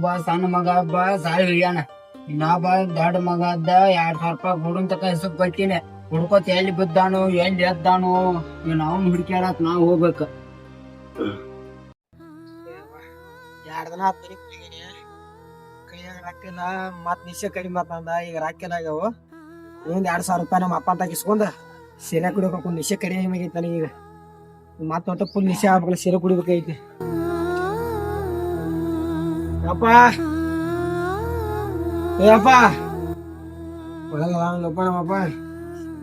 ಒಬ್ಬ ಸಣ್ಣ ಮಗ ಒಬ್ಬ ಸಾಯಿ ಹೋಗ್ಯಾನ. ಇನ್ನೊಬ್ಬ ದೊಡ್ಡ ಮಗ ಅದ್ದ 2,000 ರೂಪಾಯಿ ಹುಡುನ್ ತಕ ಹೆಸರು ಕೊಟ್ಟಿನಿ. ಹುಡ್ಕೋತ್ ಎಲ್ಲಿ ಬಿದ್ದಾನು ಎಲ್ಲಿ ಎದ್ದಾನು ಅವ್ನು ಹುಡುಕ್ಯಾಡಕ್ ನಾವ್ ಹೋಗ್ಬೇಕ. 2 ದಿನ ಆತ್ ಕೈಯಾಗ ರಾಕಿಲ್ಲ, ಮತ್ ನಿಶ್ಚಯ ಕಡಿಮೆ ಮಾತಂದ. ಈಗ ರಾಕಿಲ್ಲ ಆಗ್ಯಾವ. ಒಂದ್ 2,000 ರೂಪಾಯಿ ನಮ್ಮ ಅಪ್ಪ ಅಂತ ಇಸ್ಕೊಂಡ ಸೀರೆ ಕುಡಿಬೇಕು. ನಿಶ್ಚಯ ಕಡಿಮೆ ಆಗೈತಿ ನನಗೆ. ಈಗ ಮತ್ ಒಟ್ಟ ಫುಲ್ ನಿಶ್ಚಯ ಆಗ್ಬೇಕಲ್ಲ, ಸೀರೆ ಕುಡಿಬೇಕೈತಿ. ಅಪ್ಪ ಏಪ್ಪ ಒಳಗಪ್ಪ ನಮ್ಮಪ್ಪ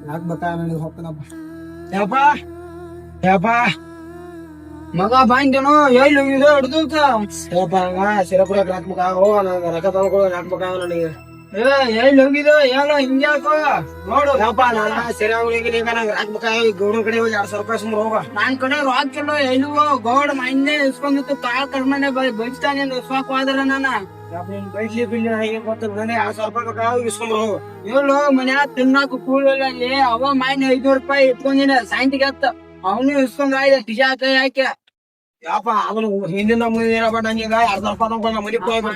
ಯಾಕೆ ಬತ್ತ ನನಗೆ ಹೋಗ್ತಾನಪ್ಪ. ಯಪ್ಪ ಯಪ್ಪ ಮಗ ಬಾಂದೇನು ಎಲ್ಲಿ ಹೋಗಿದ ಹಿಡ್ದಂತ ಯಪ್ಪ ಹಂಗ ಸೀರೆ ಕುಡಿಯಕ್ ಹಾಕ್ಬೇಕಾಗೋ, ನಂಗೆ ರೊಕ್ಕ ತಗೊಂಡ್ಕೊಳಕ್ ಹಾಕ್ಬೇಕಾಗ ನನಗೆ. ಎಲ್ಲಿ ಹೋಗಿದ ಏನೋ ಹಿಂಗ್ಯಾಕೋ ನೋಡು. ಯಪ್ಪ ನಾನು ಸೀರೆ ಅಂಗಡಿಗೆ ಈಗ ನಂಗೆ ಹಾಕ್ಬೇಕಾಗ ಗೌಡನ ಕಡೆ ಹೋಗಿ 2,000 ರೂಪಾಯಿ ಸುಮ್ಮನೆ ಹೋಗ. ನನ್ ಕಡೆ ರಾಕಿಲ್ಲ ಎಲ್ಲಿಗೋ ಗೌಡ ಮಣ್ಣೆ ಇಸ್ಕೊಂಡಿತ್ತು. ಕಾಳ್ ಕಡ್ಮನೆ ಬೈಸ್ತಾನೆ ಇಸ್ವಾಕ್ ಹೋದ್ರ ನಾನ ಬೈಸ್ಲಿ ಬಿಡ್ಲಿ ಹೇಗೆ ಗೊತ್ತ ನನಗೆ 2,000 ರೂಪಾಯಿ ಬೇಕಾಗ ಇಸ್ಕೊಂಡ್ ಹೋಗು. ಹೇಳು ಮನ್ಯಾಗ ತಿನ್ನಾಕ ಕೂಲಿಲ್ಲ ಅಲ್ಲಿ. ಅವ ಮೈನ್ 500 ರೂಪಾಯಿ ಇಟ್ಕೊಂಡಿನ ಸಾಯಂತಿಗೆ ಹತ್ತ ಅವನು ಇಸ್ಕೊಂಡ್ ಆಯ್ದ ಟಿಜಾ ಕೈ ಹಾಕಿ. ಯಪ್ಪ ಅದನ್ನು ಹಿಂದಿನ ಮುಂದಿನ ನಂಗೆ ಈಗ 2,000 ರೂಪಾಯಿ ತಗೊಂಡು ಮನೆ ಹೋಗ್ಬೇಕು.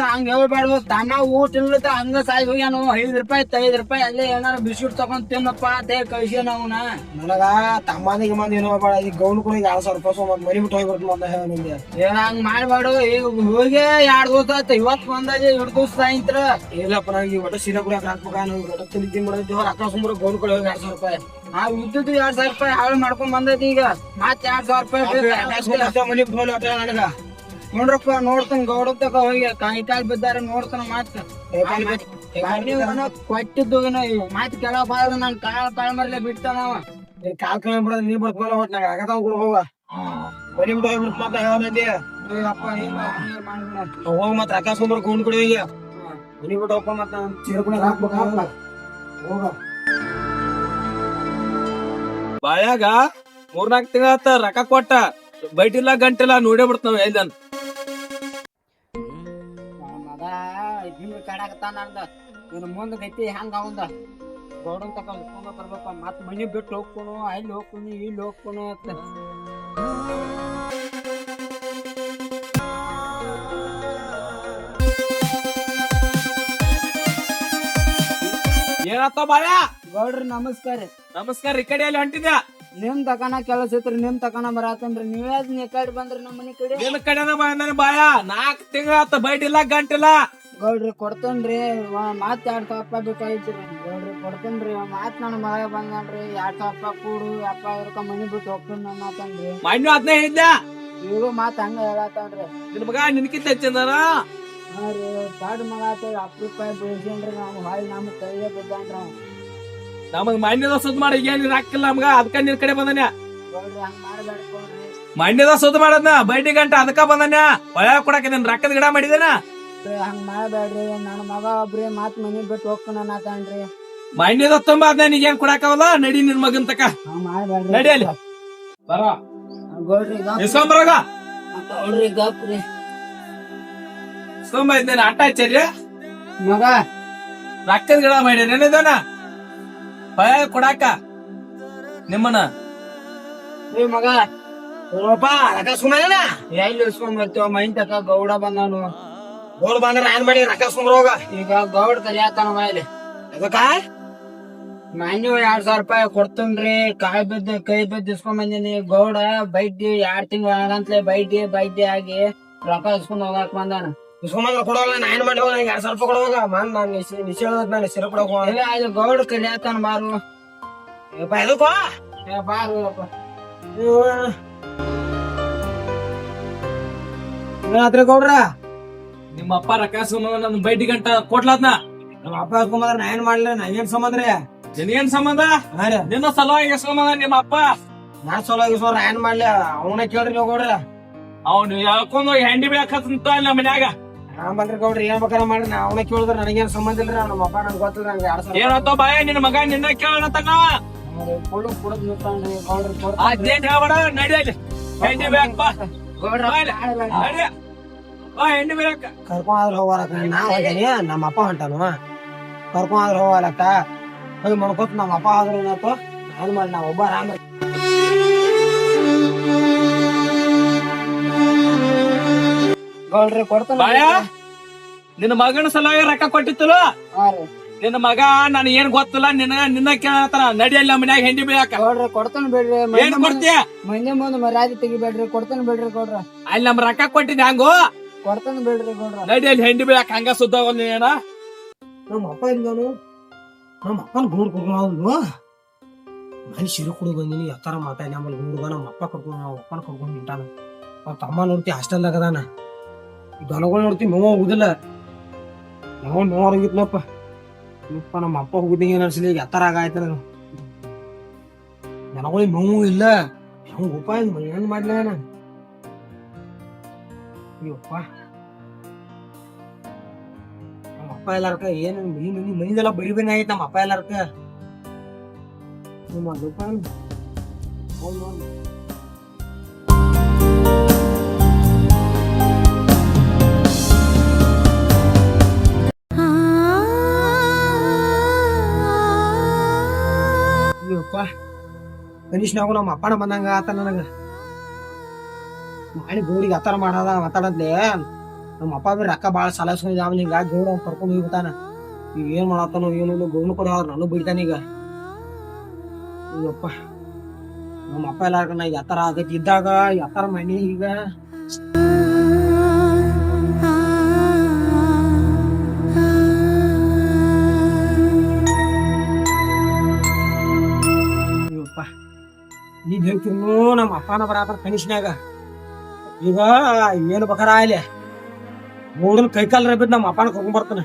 ಹಂಗ ಹೇಳ್ಬಾರ್ದು. ತಮ್ಮ ಊಟ ಇಲ್ಲದ ಹಂಗ ಸಾಯ್ ಹೋಗ್ಯಾನು. 5 ರೂಪಾಯಿ 5 ರೂಪಾಯಿ ಅಲ್ಲೇ ಏನಾರ ಬಿಸ್ಕಿಟ್ ತಗೊಂಡ್ ತಿನ್ನಪ್ಪ ಅಂತ ಕಳ್ಸ್ಯಾನ ಅವನ. ನನಗ ತಮ್ಮನಿಗೆ ಮಂದಿ ಏನೋ ಬೇಡ, ಈಗ ಗೌನ್ ಕೂಡ 2,000 ರೂಪಾಯಿ ಮತ್ ಮನೆ ಬಿಟ್ಟು ಹೋಗ್ಬಿಡ್ತು ಅಂತ ಹೇಳ ನಿಂಗೆ. ಹಂಗ ಮಾಡ್ಬಾರ್ದು. ಈಗ ಹೋಗಿ 2 ದಿವಸ ಆಯ್ತು. ಇವತ್ತು ಬಂದಾಜೆ 2 ದಿವಸ ಸಾಯಂತ್ರ. ಇಲ್ಲಪ್ಪ ನನಗೆ ಒಟ್ಟು ಸೀರೆ ಕೂಡ ಹಾಕ್ಬೇಕ. ಒಟ್ಟು ತಿಂಡಿ ಮಾಡಿದ್ವಿ ರೊಕ್ಕ ಸುಮ್ಮನೆ ಗೌನ್ ಕೂಡ 2,000 ರೂಪಾಯಿ ನಾವ್ ಇದ್ದಿದ್ದು 2,000 ರೂಪಾಯಿ ಹಾಳು ಮಾಡ್ಕೊಂಡ್ ಬಂದೈತಿ. ಈಗ ಮತ್ 2,000 ರೂಪಾಯಿ ಮನೆ ಬಿಟ್ಟು ನನಗ ನೋಡ್ರಪ್ಪ. ನೋಡ್ತಾನ ಗೌಡ ತಕ ಹೋಗಿ ಕಾಯಿ ಬಿದ್ದಾರೆ ನೋಡ್ತಾನ. ಮತ್ ಕೊಟ್ಟಿದ್ದು ಮಾತ್ ಕೆಳಗ ಬಾರ ನನ್ ಕಾಳ ಮರ್ಲೆ ಬಿಡ್ತಾನವ. ಕಾಲ್ ಕೈ ಬಿಡೋದು ನೀ ಬರ್ಕೋಲ್ಲ. ಒಟ್ಟು ನಂಗೆ ರೊಕ್ಕ ತಗೊಂಡು ಹೋಗ ಮನೆ ಬಿಟ್ಟು ಹೋಗ್ಬಿಡ್ತು ಅಂತ ಹೇಳ ಮಂದಿ. ಹೋಗ್ ಮತ್ ರೊಕ್ಕ ಸುಮ್ಮನೆ ಗೌನ್ ಕೂಡ ಹೋಗಿ ಮನೆ ಬಿಟ್ಟು ಹೋಗ್ಪ. ಮತ್ತ ಸೀರೆ ಕೂಡ ಹಾಕ್ಬೇಕ ಹೋಗ. ಬಾಯಾಗ 3-4 ತಿಂಗಳ ರೊಕ್ಕ ಕೊಟ್ಟ ಬೈಟಿಲ್ಲ ಗಂಟಿಲ್ಲ ನೋಡೇ ಬಿಡ್ತಾವ ಎಲ್ದನ್ ಮಗ ಹಿಂಗ್ ಕಾಡಾಕತ್ತಾನ. ಇನ್ ಮುಂದ್ ಗತಿ ಹಂಗ ಅವಂದ ಗೌಡನ್ ತಕ ಇಸ್ಕೊಂಡ್ ಬರ್ಬೇಕ. ಮತ್ ಮನಿ ಬಿಟ್ಟು ಹೋಗ್ಕೊನು, ಅಲ್ಲಿ ಹೋಗ್ಕೊನು, ಇಲ್ಲಿ ಹೋಗ್ಕೊನು ಅಂತ. ಏನತ್ತ ಬಾಯ? ಗೌಡ್ರಿ ನಮಸ್ಕಾರ. ನಮಸ್ಕಾರ. ಈ ಕಡೆ ಅಲ್ಲಿ ಹೊಂಟಿದ್ಯಾ? ನಿಮ್ ತಕನ ಕೆಲಸ ಇತ್ರಿ, ನಿಮ್ ತಕನ ಬರಾತನ್ರಿ. ನೀವೇ ಈ ಕಡೆ ಬಂದ್ರಿ ನಮ್ಮ ಮನಿ ಕಡೆ. ನಿನ್ ಕಡೆನ ಬಂದಾನೆ ಬಾಯ. 4 ತಿಂಗಳ ಬೈಟಿಲ್ಲ ಗಂಟಿಲ್ಲ. ಗೌಡ್ರಿ ಕೊಡ್ತೇನ್ರಿ. ಮತ್ 2,000 ರೂಪಾಯಿ ಬೇಕಾಯ್ತ್ರಿ. ಗೌಡ್ರಿ ಕೊಡ್ತೇನ್ರಿ. ಮತ್ ನನ್ನ ಮಗ ಬಂದನ್ರಿ. 2,000 ರೂಪಾಯಿ ಕೂಡು ಅಪ್ಪ ಇರ್ಕ ಮನಿ ಬಿಟ್ಟು ಹೋಗ್ತೀನಿ ಅನ್ನತಾನ್ರಿ. ಮಣ್ಣು ಅದನ್ನೇ ಹೇಳಿದ್ದ. ಇವ್ರು ಮತ್ ಹಂಗ ಹೇಳತ್ತಾನ್ರಿ. ನಿನ್ ಮಗ ನಿನ್ಕಿಂತ ಹೆಚ್ಚಿಂದಾರ. ಹಾ ರೀ ದೊಡ್ಡ ಮಗ ಆತ 10 ರೂಪಾಯಿ ಬೆಳ್ಸೇನ್ರಿ. ನಾವು ಹಾಳಿ ನಮ್ ಕೈಗೆ ಬಿದ್ದಾನ್ರಿ ಅವ್. ನಮಗ್ ಮಣ್ಣದ ಸುದ್ ಮಾಡಿ ಏನ್ ಹಾಕಿಲ್ಲ ನಮ್ಗ. ಅದಕ್ಕ ನಿನ್ ಕಡೆ ಬಂದಾನೆ. ಗೌಡ್ರಿ ಹಂಗ ಮಾಡ್ಬೇಡ್ಕೊಳ್ರಿ. ಮಣ್ಣದ ಸುದ್ ಮಾಡದ್ನ ಬೈಟಿ ಗಂಟ ಅದಕ್ಕ ಬಂದಾನೆ. ಒಳ ಕೊಡಕ ನಿನ್ ರೊಕ್ಕದ ಗಿಡ ಮಾಡಿದೇನ. ಹಂಗ ಮಾಡ್ಬೇಡ್ರಿ. ನನ್ನ ಮಗ ಒಬ್ರಿ ಮತ್ ಮನಿ ಬಿಟ್ಟು ಹೋಗ್ತಾನ ಅನ್ನತಾನ್ರಿ. ಮಣ್ಣದ ತುಂಬ ಅದ್ನ ನೀಗೇನ್ ಕೊಡಾಕವಲ್ಲ. ನಡಿ ನಿನ್ ಮಗನ್ ತಕ ಹಂಗ ಮಾಡ್ಬೇಡ್ರಿ. ನಡಿ ಅಲ್ಲಿ ಬರ ಗೌಡ್ರಿ ಇಸ್ಕೊಂಬರಾಗ. ಗೌಡ್ರಿ ಗಪ್ರಿ ಇಸ್ಕೊಂಬ ಇದ್ದೇನೆ ಆಟ ಹಚ್ಚರಿ. ಮಗ ರೊಕ್ಕದ ಗಿಡ ಮಾಡಿ ನೆನೆದಾನ ಭಯ ಕೊಡಾಕ ನಿಮ್ಮನ. ಏ ಮಗ ಹೋಗಪ್ಪ ರೊಕ್ಕ ಸುಮ್ಮನೆ ಎಲ್ಲಿ ಇಸ್ಕೊಂಡ್ ಬರ್ತೀವ? ಮೈನ್ ತಕ ಗೌಡ ಬಂದಾನು. ಗೌಡ ಬಂದ್ರೆ ಏನ್ ಮಾಡಿ ರೊಕ್ಕ ಸುಮ್ಮನೆ ಹೋಗ. ಈಗ ಗೌಡ ಕರಿಯಾತಾನ ಮೇಲೆ. ಅದಕ್ಕ ಮನ್ಯೂ 2,000 ರೂಪಾಯಿ ಕೊಡ್ತೇನ್ರಿ. ಕಾಯಿ ಬಿದ್ದು ಕೈ ಬಿದ್ದು ಇಸ್ಕೊಂಡ್ ಬಂದಿನಿ. ಗೌಡ ಬೈಟಿ 2 ತಿಂಗಳ ಆಗಂತ್ಲೆ ಬೈಟಿ ಆಗಿ ರೊಕ್ಕ ಇಸ್ಕೊಂಡ್ ಹೋಗಾಕ್ ಬಂದಾನ. ಇಸ್ಕೊಂಬಂದ್ರೆ ಕೊಡೋಲ್ಲ. ನಾ ಏನ್ ಮಾಡಿ ಹೋಗ. ನಂಗೆ 2,000 ರೂಪಾಯಿ ಕೊಡೋಗ. ಮನ್ ನಾನು ನಿಶ್ಚಯ ನಾನು ಸೀರೆ ಕೊಡೋಗ. ಅದು ಗೌಡ ಕರಿಯಾತಾನ ಬಾರು. ಎದಕ್ಕೋ ಬಾರು ಅಪ್ಪ. ಏನಾತ್ರಿ ಗೌಡ್ರ? ನಿಮ್ಮ ಅಪ್ಪ ರೊಕ್ಕ ಸುಮ್ಮ ನನ್ ಬೈಟಿ ಗಂಟ ಕೊಟ್ಲಾದ್ನ. ನಮ್ಮ ಅಪ್ಪ ಇಸ್ಕೊಂಬಂದ್ರ ನಾ ಏನ್ ಮಾಡ್ಲಿ? ನಂಗೇನ್ ಸಂಬಂಧ ರೀ? ನಿನಗೇನ್ ಸಂಬಂಧ? ನಿನ್ನ ಸಲುವಾಗಿ ಎಸ್ಕೊಂಬಂದ ನಿಮ್ಮ ಅಪ್ಪ. ನಾನ್ ಸೋಲ ನಾ ಏನ್ ಮಾಡ್ಲಿ? ಅವನ ಕೇಳ್ರಿ ನೀವು ಗೌಡ್ರ. ಅವ್ನು ಯಾಕೊಂಡ್ ಹೆಂಡಿ ಬೇಕಂತ ಇಲ್ಲ ಮನ್ಯಾಗ. ನಾನ್ ಬಂದ್ರಿ ಗೌಡ್ರಿ ಏನ್ ಬೇಕಾರ ಮಾಡ್ರಿ. ನಾ ಅವನ ಕೇಳಿದ್ರ ನನಗೇನ್ ಸಂಬಂಧ ಇಲ್ರಿ. ನಮ್ಮ ಅಪ್ಪ ನನ್ಗೆ ಗೊತ್ತಿಲ್ಲ. ನಂಗೆ 2,000 ಏನತ್ತ ಬಾಯ ನಿನ್ನ ಮಗ ನಿನ್ನ ಕೇಳತನ ಕುಡದ್ ನಿಂತಾನ್ರಿ ಗೌಡ್ರಿ. ಅದೇನ್ ಹೇಳ್ಬೇಡ. ನಡಿ ಅಲ್ಲಿ ಹೆಂಡಿ ಬೇಕಪ್ಪ. ನಡಿ ಬಾ ಹೆಂಡಿ ಬೇಕ. ಕರ್ಕೊಂಡ್ರ ಹೋಗಾಲಕ್ಕ ನಾ ಹೋಗ್ಯಾನಿ. ನಮ್ಮ ಅಪ್ಪ ಹೊಂಟಾನು. ಕರ್ಕೊಂಡ್ರ ಹೋಗಾಲಕ್ಕ ಹೋಗಿ ಮಾಡ್ಕೊತ ನಮ್ಮ ಅಪ್ಪ ಆದ್ರ ಏನಾಯ್ತು? ಏನ್ ಮಾಡಿ ನಾ ಒಬ್ಬ ಆರಾಮ ಗೌಡ್ರಿ ಕೊಡ್ತಾನ. ಬಾಯ ನಿನ್ನ ಮಗನ ಸಲುವಾಗಿ ರೊಕ್ಕ ಕೊಟ್ಟಿತ್ತಲ್ಲ ಹಾ ರೀ ನಿನ್ನ ಮಗ ನನ್ ಏನ್ ಗೊತ್ತಿಲ್ಲ ನಿನ್ನ ಕೇಳತ್ತಾನ ನಡಿಯಲ್ಲ ಮನ್ಯಾಗ ಹೆಂಡಿ ಬೀಳಾಕ ಗೌಡ್ರ ಕೊಡ್ತಾನ ಬಿಡ್ರಿ ಏನ್ ಕೊಡ್ತೀಯ ಮಂದಿ ಮುಂದ್ ಮರ್ಯಾದೆ ತೆಗಿಬೇಡ್ರಿ ಕೊಡ್ತಾನ ಬಿಡ್ರಿ ಗೌಡ್ರ ಅಲ್ಲಿ ನಮ್ ರೊಕ್ಕ ಕೊಟ್ಟಿದ್ದ ಹಂಗು ಕೊಡ್ತಾನ ಬಿಡ್ರಿ ಗೌಡ್ರ ನಡಿಯಲ್ಲಿ ಹೆಂಡಿ ಬೀಳಾಕ ಹಂಗ ಸುದ್ದವಲ್ಲ ಏನ ನಮ್ಮ ಅಪ್ಪ ಇಲ್ದವನು ನಮ್ಮ ಅಪ್ಪನ ಗೂಡ್ ಕರ್ಕೊಂಡು ಮನೆ ಸಿರು ಕುಡಿ ಬಂದಿನಿ ಎತ್ತರ ಮಾತಾಡಿ ಆಮೇಲೆ ಗೂಡ್ಗ ನಮ್ಮ ಅಪ್ಪ ಕರ್ಕೊಂಡು ನಾವು ಅಪ್ಪನ ಕರ್ಕೊಂಡು ನಿಂಟಾನ ಅವ್ರ ತಮ್ಮ ನೋಡ್ತಿ ಹಾಸ್ಟೆಲ್ದಾಗ ಅದಾನ ದನಗಳು ನೋಡ್ತಿ ನೋವು ಹೋಗುದಿಲ್ಲ ನಾವು ನೋಡಂಗಿತ್ನಪ್ಪ ಇಪ್ಪ ನಮ್ಮ ಅಪ್ಪ ಹೋಗುದಂಗೆ ಅನ್ಸಲಿ ಈಗ ಎತ್ತರ ಆಗಾಯ್ತದ ಜನಗಳಿಗೆ ನೋವು ಇಲ್ಲ ಹೆಂಗ್ ಉಪಾಯ ಹೆಂಗ್ ಮಾಡ್ಲ ಅಯ್ಯಪ್ಪ ನಮ್ಮ ಅಪ್ಪ ಎಲ್ಲಾರ್ಕ ಏನು ಮನಿದೆಲ್ಲ ಬರಿ ಬನಿ ಆಗೈತೆ ನಮ್ಮ ಅಪ್ಪ ಎಲ್ಲಾರ್ಕ ನಿಮ್ಮ ಅಪ್ಪ ಅಯ್ಯಪ್ಪ ಕನಿಷ್ಠನಾಗು ನಮ್ಮ ಅಪ್ಪನ ಬಂದಂಗ ಆತ ನನಗ ಮಾಡಿ ಗೌಡಿಗೆ ಆತರ ಮಾಡದ ಮಾತಾಡದ್ಲೆ ನಮ್ಮ ಅಪ್ಪ ಬಿ ರೊಕ್ಕ ಬಾಳ ಸಲಸ್ಕೊಂಡ್ ಆಮೇಲೆ ಹಿಂಗ ಗೌಡ ಅವ್ನ್ ಕರ್ಕೊಂಡ್ ಹೋಗ್ಬಿಟ್ಟಾನ ಈಗ ಏನ್ ಮಾಡತ್ತಾನೋ ಏನು ಗೌನ ಕೊಡ ನಾನು ಬಿಡ್ತಾನ ಈಗ ಅಯ್ಯಪ್ಪ ನಮ್ಮ ಅಪ್ಪ ಎಲ್ಲಾರ್ಗ ನಾ ಯಾತರ ಆಗೈತಿ ಇದ್ದಾಗ ಯಾತರ ಮನಿ ಈಗ ಅಯ್ಯಪ್ಪ ಈಗ ಹೇಳ್ತೀನೋ ನಮ್ಮ ಅಪ್ಪನ ಬರಾತರ ಕನಿಷ್ಠನಾಗ ಈಗ ಏನು ಬಕರ ಆಯ್ಲೆ ನೋಡನ್ ಕೈಕಾಲ್ ರಬಿದ್ ನಮ್ಮ ಅಪ್ಪನ ಕರ್ಕೊಂಡ್ ಬರ್ತಾನ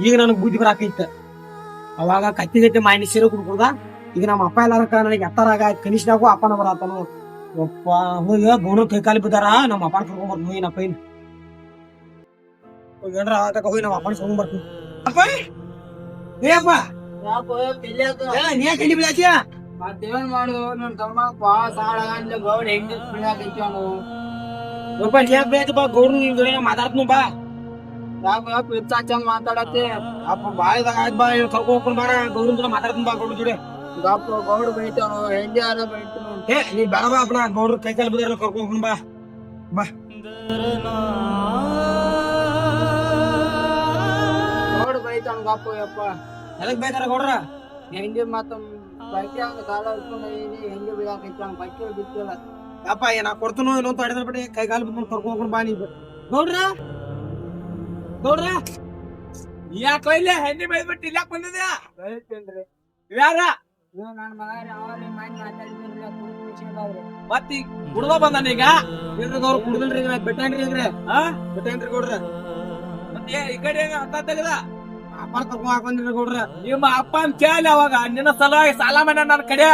ಈಗ ನನಗ್ ಬುದ್ಧಿ ಬರಾಕೈತ ಅವಾಗ ಕತ್ತಿ ಗತಿ ಮಾಯನಿ ಸೀರೆ ಕುಡ್ಕೊಳ್ದ ಈಗ ನಮ್ಮ ಅಪ್ಪ ಎಲ್ಲಾರಕ ನನಗೆ ಎತ್ತರಾಗ ಕನಿಷ್ಠನಾಗು ಅಪ್ಪನ ಬರತಾನು ಅಪ್ಪ ಹೋಗಿ ಗೌಡನ್ ಕೈಕಾಲಿ ಬಿದ್ದಾರ ನಮ್ಮ ಅಪ್ಪನ ಕರ್ಕೊಂಡ್ ಬರ್ತೀನಿ ಏನಪ್ಪ ಏನ್ ಏನ್ರ ಆತಕ ಹೋಗಿ ನಮ್ಮ ಅಪ್ಪನ ಕರ್ಕೊಂಡ್ ಬರ್ತೀನಿ ಅಪ್ಪ ಏಪ್ಪ ನೀ ಕಲಿ ಬಿಡಾಚಿಯ ಮತ್ತೇನ್ ಮಾಡು ನನ್ ತಮ್ಮ ಸಾಳ ಗೌಡ ಹೆಂಗ್ ಬಿಡಾಕೈತಿ ಅವನು ಒಬ್ಬ ಲೇಪ್ ಬೇಕಪ್ಪ ಗೌಡ್ರು ನಿನ್ ಜೊತೆ ಮಾತಾಡ್ತೀನಿ ಬಾ ಯಾಕ ಪಿಚ್ಚ ಚಂದ ಮಾತಾಡತ್ತೆ ಅಪ್ಪ ಬಾಯಿದಾಗ ಆಯ್ತು ಬಾ ಕರ್ಕೊಂಡ್ ಹೋಗ್ಕೊಂಡು ಬಾರ ಗೌಡ್ರನ್ ಜೊತೆ ಮಾತಾಡ್ತೀನಿ ಬಾ ಗೌಡ್ರ ಜೊತೆ ಗಪ್ಪ ಗೌಡ ಬೈತಾನು ಹೆಂಡಿ ಆರ ಬೈತಾನು ಏ ನೀ ಬೇಡ ಬಾ ಅಪ್ಪನ ಗೌಡ್ರು ಕೈ ಕಾಲು ಬಿದ್ದಾರ ಕರ್ಕೊಂಡ್ ಹೋಗ್ಕೊಂಡು ಬಾ ಬಾ ಗೌಡ ಬೈತಾನ ಗಪ್ಪ ಯಪ್ಪ ಎದಕ್ ಬೈತಾರ ಗೌಡ್ರ ಹೆಂಡಿ ಮತ್ತ ಬೈಕೆ ಅವ್ನ ಕಾಲ ಹಿಡ್ಕೊಂಡು ಹೆಂಡಿ ಬಿಡಾಕೈತಿ ಅವ್ನ ಬೈಕೆ ಬಿಟ್ಟಿಲ್ಲ ಯಪ್ಪ ನಾ ಕೊಡ್ತೀನೋ ಏನೋ ಅಂತ ಹಿಡಿದ್ರ ಬಿಡಿ ಕೈ ಕಾಲು ಬಿದ್ದು ಕರ್ಕೊಂಡ್ ಹೋಗ್ಕೊಂಡು ಬಾ ನೀ ಗೌಡ್ರ ಗೌಡ್ರ ಯಾಕ ಇಲ್ಲೇ ಹೆಂಡಿ ಬೆಳ್ಬಿಟ್ಟು ಇಲ್ಲಾಕ್ ಬಂದಿದ್ಯಾ ಬೈತೇನ್ರಿ ಯಾರ ನೀವು ನನ್ನ ಮಗ ಅವರೇ ಮಾಡಿ ಮಾತಾಡಿದ್ರಲ್ಲ ಖುಷಿ ಮತ್ತಿ ಹುಡುಗ ಬಂದಾನ ಈಗ ಇಲ್ರಿ ಗೌಡ್ರ ಕುಡ್ದಿಲ್ರಿ ಈಗ ಬಿಟ್ಟೇನ್ರಿ ಇಲ್ರಿ ಹಾ ಬಿಟ್ಟೇನ್ರಿ ಗೌಡ್ರ ಮತ್ತೆ ಈ ಕಡೆ ಹೆಂಗ ಅಂತ ತೆಗದ ಅಪ್ಪ ಕರ್ಕೊಂಡ್ ಹಾಕೊಂಡ್ರಿ ಗೌಡ್ರ ನಿಮ್ಮ ಅಪ್ಪನ್ ಕೇಳಿ ಅವಾಗ ನಿನ್ನ ಸಲುವಾಗಿ ಸಾಲ ಮಾಡ ನನ್ನ ಕಡೆ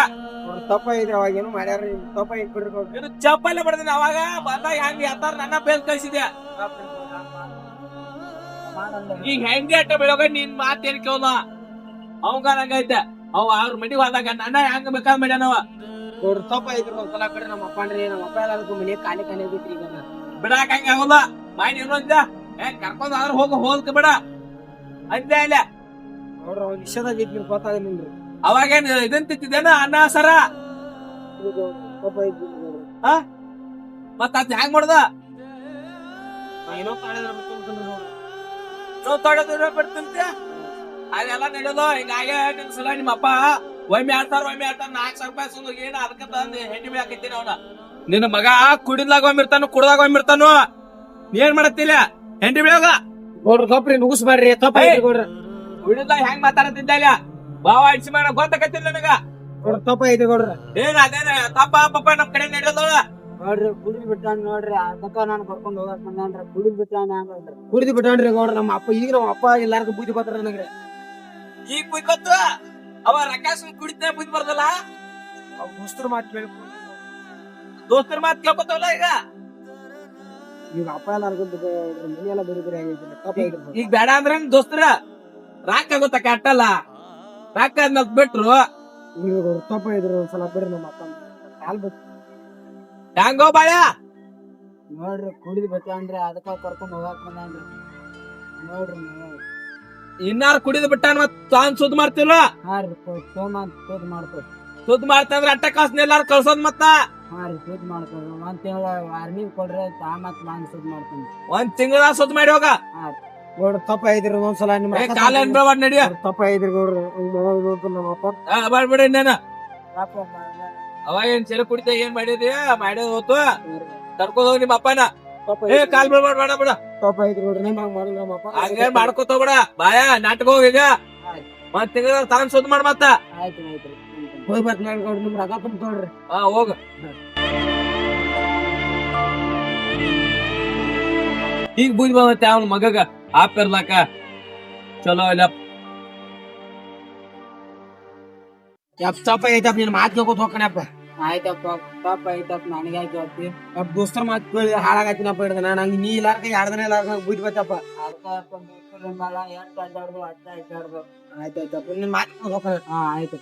ತಪ್ಪ ಐತ್ರಿ ಅವಾಗ ಏನು ಮಾಡ್ಯಾರ್ರಿ ತಪ್ಪ ಐತ್ ಬಿಡ್ರಿ ಗೌಡ್ರ ಇದು ಚಪ್ಪಲಿ ಬಡ್ದಿನ ಅವಾಗ ಬಂದಾಗ ಹೆಂಗ್ ಯಾತಾರ ನನ್ನ ಬೇಲ್ ಕಳ್ಸಿದ್ಯಾ ಈಗ ಹೆಂಗೆ ಅಟ್ಟ ಬೆಳಗ ನಿನ್ ಮಾತ್ ಏನ್ ಕೇಳ ಅವಂಗ ನಂಗೈತೆ ಅವ ಅವ್ರ ಮನಿಗ್ ಹೋದಾಗ ನನ್ನ ಹೆಂಗ ಬೇಕಾದ್ ಮಾಡ್ಯಾನವ ಗೌಡ್ರ ತಪ್ಪ ಐತ್ರಿ ಒಂದ್ಸಲ ಕಡೆ ನಮ್ಮ ಅಪ್ಪನ್ರಿ ನಮ್ಮ ಅಪ್ಪ ಎಲ್ಲಾರ್ಗು ಮನೆ ಖಾಲಿ ಖಾಲಿ ಆಗೈತ್ರಿ ಈಗ ಬಿಡಾಕ ಹಂಗ ಆಗೋಲ್ಲ ಮಾಡಿ ಇನ್ನೊಂದ ಕರ್ಕೊಂಡ್ ಆದ್ರ ಹೋಲ್ಕ ಬಿಡ ಅಂದೆ ಇಲ್ಲ ಗೌಡ್ರ ಅವ್ನ ನಿಷೇಧ ಐತಿ ನಿಮ್ಗೆ ಗೊತ್ತಾಗಲಿಲ್ರಿ ಅವಾಗೇನ್ ಇದನ್ ತಿಂತಿದ್ದೇನ ಅನ್ನ ಸರ ತಪ್ಪ ಐತಿ ಗೌಡ್ರ ಮತ್ತ ಅದ್ ಹೆಂಗ್ ಮಾಡ್ದ ಏನೋ ಕಾಣಿದ್ರೆ ಬಿಡ್ತೀನಿ ಗೌಡ್ರ ನಾವು ತೊಡೆದ ಬಿಡ್ತಂತೆ ಅದೆಲ್ಲ ನಡೆಯೋದು ಹಿಂಗಾಗಿ ನಿನ್ ಸಲ ನಿಮ್ಮ ಅಪ್ಪ ಒಮ್ಮೆ ಆಡ್ತಾರ 4,000 ರೂಪಾಯಿ ಸುಂದ ಏನ ಅದಕ್ಕ ತಂದು ಹೆಂಡಿ ಹಾಕೈತೀನಿ ಅವನ ನಿನ್ನ ಮಗ ಕುಡಿದ್ಲಾಗ ಒಮ್ಮಿರ್ತಾನು ಕುಡ್ದಾಗ ಒಮ್ಮಿರ್ತಾನು ಏನ್ ಮಾಡತ್ತಿಲ್ಲ ಹೆಂಡಿ ಬೀಳಾಗ ಗೌಡ್ರ ತಪ್ಪ್ರಿ ನುಗ್ಸ್ಬೇಡ್ರಿ ತಪ್ಪ ಐತ್ರಿ ಗೌಡ್ರ ಕುಡಿದ್ಲಾಗ ಹೆಂಗ್ ಮಾತಾಡತಿದ್ದ ಇಲ್ಲ ಬಾವ ಅಡ್ಸಿ ಮಾಡ ಗೊತ್ತಾಗತ್ತಿಲ್ಲ ನನಗ ಗೌಡ್ರ ತಪ್ಪ ಐತಿ ಗೌಡ್ರ ಏನ್ ಅದೇನ ತಪ್ಪ ಪಪ್ಪ ನಮ್ ಕಡೆ ನಡೆಯೋದವ ನೋಡ್ರಿ ಕುಡಿದ್ ಬಿಟ್ಟಾನ ನೋಡ್ರಿ ಅದಕ್ಕ ನಾನು ಕರ್ಕೊಂಡ್ ಹೋಗಕ್ ಬಂದಾನ್ರಿ ಕುಡಿದ್ ಬಿಟ್ಟಾನ ಹಂಗಲ್ರಿ ಕುಡಿದು ಬಿಟ್ಟಾನ್ರಿ ಗೌಡ್ರ ನಮ್ಮ ಅಪ್ಪ ಈಗ ನಮ್ಮ ಅಪ್ಪ ಎಲ್ಲಾರ್ಗು ಬುದ್ಧಿ ಬರ್ತಾರ ನನಗ್ರಿ ಈಗ ಬುದ್ಧಿ ಗೊತ್ತು ಅವ ರಕಾಸ್ ಕುಡಿತ ಬುದ್ಧಿ ಬರ್ತಲ್ಲ ಅವ್ ದೋಸ್ತರ ಮಾತು ಕೇಳಿ ದೋಸ್ತರ ಮಾತ್ ಕೇಳ್ಕೊತಾವಲ್ಲ ಈಗ ಅಪ್ಪ ಎಲ್ಲಾರ್ಗು ಮನಿ ಎಲ್ಲ ಬರೀ ಬರೀ ಆಗೈತಿ ತಪ್ಪ ಐತ್ರಿ ಈಗ ಬೇಡ ಅಂದ್ರ ದೋಸ್ತರ ರಾಕ ಗೊತ್ತ ಕಟ್ಟಲ್ಲ ರಾಕ ಅನ್ನೋದ್ ಬಿಟ್ರು ಈಗ ಗೌಡ್ರ ತಪ್ಪ ಐತ್ರಿ ಒಂದ್ಸಲ ಬಿಡ್ರಿ ನಮ್ಮ ಅಪ್ಪ ಕಾಲ್ ಬಿಟ್ಟು ಹೆಂಗೋ ಬಾಯ ನೋಡ್ರಿ ಕುಡಿದ್ ಬಿಟ್ಟಾನ್ರಿ ಅದಕ್ಕ ಕರ್ಕೊಂಡ್ ಹೋಗಕ್ ಬಂದಾನ್ರಿ ನೋಡ್ರಿ ನೀವು ಇನ್ನಾರು ಕುಡಿದ್ ಬಿಟ್ಟಾನ ಮತ್ ತಾನ್ ಸುದ್ದ್ ಮಾಡ್ತಿಲ್ಲ ಹಾ ರೀ ತೋದ್ ಮಾಡ್ತೇವೆ ಸುದ್ದ್ ಮಾಡ್ತಂದ್ರ ಅಟ್ಟ ಕಾಸ್ನ ಎಲ್ಲಾರು ಕಳ್ಸೋದ್ ಮತ್ತ ಹಾ ರೀ ಸುದ್ ಮಾಡ್ತೇವೆ ಒಂದ್ ತಿಂಗಳ ವಾರ್ನಿಂಗ್ ಕೊಡ್ರಿ ತಾ ಮತ್ ನಾನು ಸುದ್ ಮಾಡ್ತೀನಿ ಒಂದ್ ತಿಂಗಳ ಸುದ್ದ್ ಮಾಡಿ ಹೋಗ ಹಾ ರೀ ಗೌಡ್ರ ತಪ್ಪ ಐದ್ರಿ ಒಂದ್ಸಲ ನಿಮ್ ಏ ಕಾಲ ಅನ್ಬೇಡ ನಡಿಯ ತಪ್ಪ ಐದ್ರಿ ಗೌಡ್ರ ನಮ್ಮ ಅಪ್ಪ ಮಾಡ್ಬೇಡ ಇನ್ನೇನ ಅವಾಗ ಏನ್ ಚೆಲ ಕುಡಿತ ಏನ್ ಮಾಡಿದ್ರಿ ಮಾಡ್ಯೋದ್ ಹೋತು ತಡ್ಕೋದ್ ಹೋಗಿ ನಿಮ್ಮ ಅಪ್ಪನ ಏ ಕಾಲ್ ಬಿಡ್ಬೇಡ ಬೇಡ ಬಿಡ ತಪ್ಪ ಐದ್ರಿ ಗೌಡ್ರ ನಿಮ್ ಹಂಗ ಮಾಡಿಲ್ಲ ನಮ್ಮ ಅಪ್ಪ ಹಂಗೇನ್ ಮಾಡ್ಕೋತೋಗ್ಬೇಡ ಬಾಯ ನಾಟಕ ಹೋಗೀಗ ಮತ್ ತಿಂಗಳ ತಗೊಂಡ್ ಸುದ್ದಿ ಮಾಡ್ ಮತ್ತ ಆಯ್ತು ಆಯ್ತು ಹೋಗಿ ಬರ್ತೀನಿ ನೋಡಿ ಗೌಡ್ರ ನಿಮ್ ರೊಕ್ಕ ತುಂಬ ತೊಗೊಳ್ರಿ ಹೋಗ ಈಗ ಬುದ್ಧಿ ಬಂದತ್ತೆ ಅವ್ನ ಮಗಗ ಆಪಿರ್ಲಾಕ ಚಲೋ ಇಲ್ಲ ಯಪ್ಪ ತಪ್ಪ ಐತಪ್ಪ ನಿನ್ ಮಾತು ಕೇಳ್ಕೊತ ಹೋಗ್ಕಣಪ್ಪ ಆಯ್ತಪ್ಪ ಪಾಪ ಆಯ್ತಪ್ಪ ನನಗೆ ಆಯ್ತು ಅಪ್ಪಿ ಯಪ್ಪ ದೋಸ್ತರ ಮಾತು ಕೇಳಿ ಹಾಳಾಗತ್ತಿನಪ್ಪ ಹಿಡ್ದ ನಂಗೆ ನೀ ಇಲ್ಲಾರ್ಕ 2 ದಿನ ಇಲ್ಲಾರ್ಕ ಬುದ್ಧಿ ಬತ್ತಪ್ಪ ಅದಕ್ಕ ಮಲ ಎಷ್ಟು ಅಡ್ಡಾಡ್ದು ಅಡ್ಡ ಅಡ್ಡಾಡ್ದು ಆಯ್ತಾಯ್ತಪ್ಪ ನಿನ್ ಮಾತು ಹೋಗ್ಕಣ ಹಾ ಆಯ್ತು